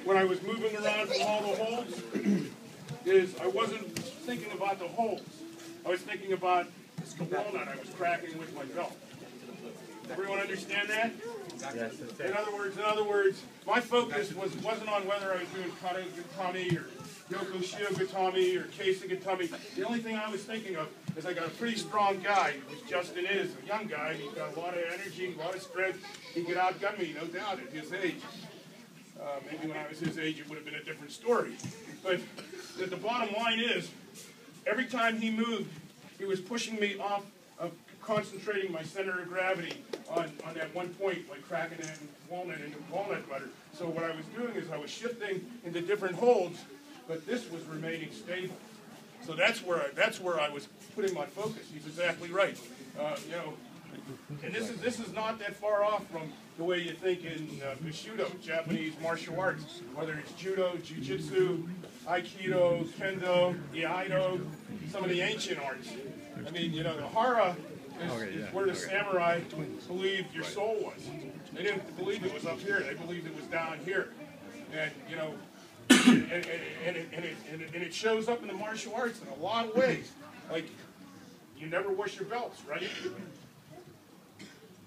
when I was moving around from all the holds is I wasn't thinking about the holds. I was thinking about the walnut I was cracking with my belt. Everyone understand that? Yes. In other words, my focus wasn't on whether I was doing kata gatami or yoko shio gatami or kesa gatami. The only thing I was thinking of is I got a pretty strong guy, which Justin is, a young guy. He's got a lot of energy, a lot of strength. He could outgun me, no doubt, at his age. Maybe when I was his age, it would have been a different story. But the bottom line is, every time he moved, he was pushing me off of concentrating my center of gravity on that one point, like cracking that walnut into walnut butter. So what I was doing is I was shifting into different holds, but this was remaining stable. So that's where I was putting my focus. He's exactly right. You know, and this is not that far off from the way you think in Bushido, Japanese martial arts, whether it's judo, jiu-jitsu, aikido, kendo, iaido, some of the ancient arts. I mean, you know, the hara is where the samurai believed your soul was. They didn't believe it was up here. They believed it was down here. And, you know, and it shows up in the martial arts in a lot of ways. Like, you never wash your belts, right?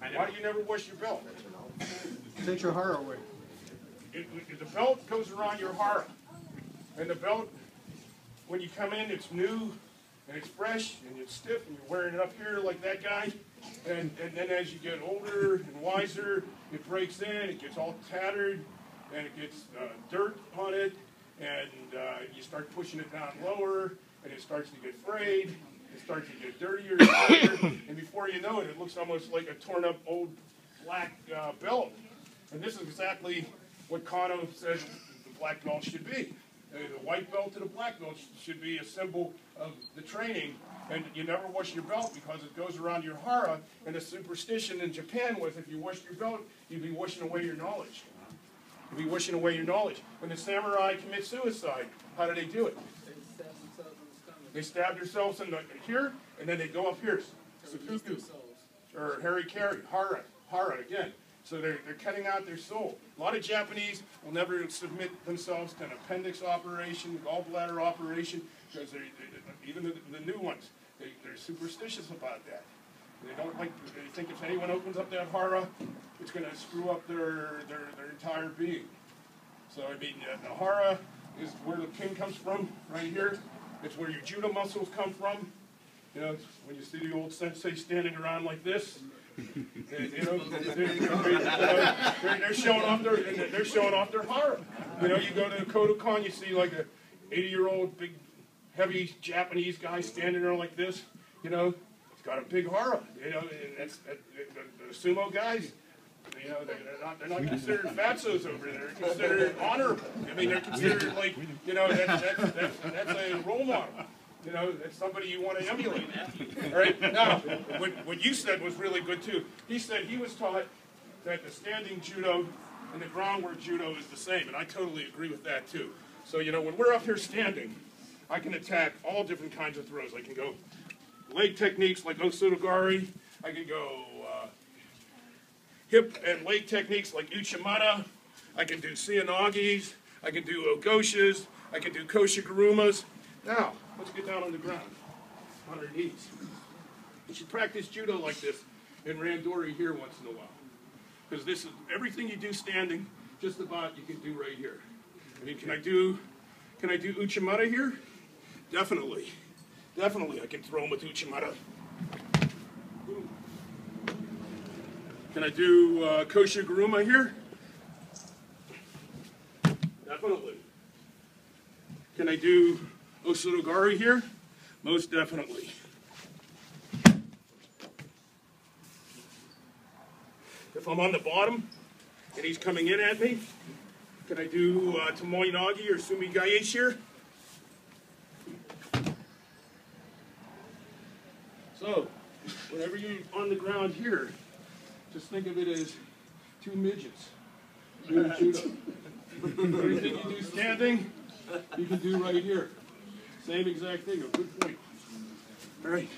Why do you never wash your belt? Take your hara away. The belt goes around your hara. And the belt, when you come in, it's new, and it's fresh, and it's stiff, and you're wearing it up here like that guy. And then as you get older and wiser, it breaks in, it gets all tattered, and it gets dirt on it, and you start pushing it down lower, and it starts to get frayed, it starts to get dirtier and dirtier, and before you know it, it looks almost like a torn up old black belt. And this is exactly what Kano says the black belt should be. The white belt to the black belt should be a symbol of the training, and you never wash your belt because it goes around your hara, and the superstition in Japan was if you washed your belt, you'd be washing away your knowledge. You'd be washing away your knowledge. When the samurai commit suicide, how do they do it? They stab themselves in here, and then they go up here. Seppuku, or harikari, hara again. So they're cutting out their soul. A lot of Japanese will never submit themselves to an appendix operation, gallbladder operation, because even the new ones, they're superstitious about that. They don't like. They think if anyone opens up that hara, it's going to screw up their entire being. So I mean, the hara is where the pin comes from, right here. It's where your judo muscles come from. You know, when you see the old sensei standing around like this. You know, they're showing off their hara. You know, you go to the Kodokan, you see like a 80-year-old big, heavy Japanese guy standing there like this. You know, he's got a big hara. You know, and that's the sumo guys. You know, they're not considered fatsos over there. They're considered honorable. I mean, they're considered like, you know, that's a role model. You know, that's somebody you want to emulate. All right? Now, what you said was really good, too. He said he was taught that the standing judo and the groundwork judo is the same, and I totally agree with that, too. So, you know, when we're up here standing, I can attack all different kinds of throws. I can go leg techniques like osotogari. I can go hip and leg techniques like uchimata. I can do seonagis. I can do ogoshas. I can do koshigurumas. Now, let's get down on the ground, on our knees. You should practice judo like this in randori here once in a while. Because this is everything you do standing, just about you can do right here. I mean, can I do uchimata here? Definitely. Definitely I can throw them with uchimata. Boom. Can I do koshiguruma here? Definitely. Can I do osotogari here? Most definitely. If I'm on the bottom and he's coming in at me, can I do tomoe-nagi or sumi-gaeshi here? So, whenever you're on the ground here, just think of it as two midgets doing judo. Everything you do standing, you can do right here. Same exact thing, a good point. All right.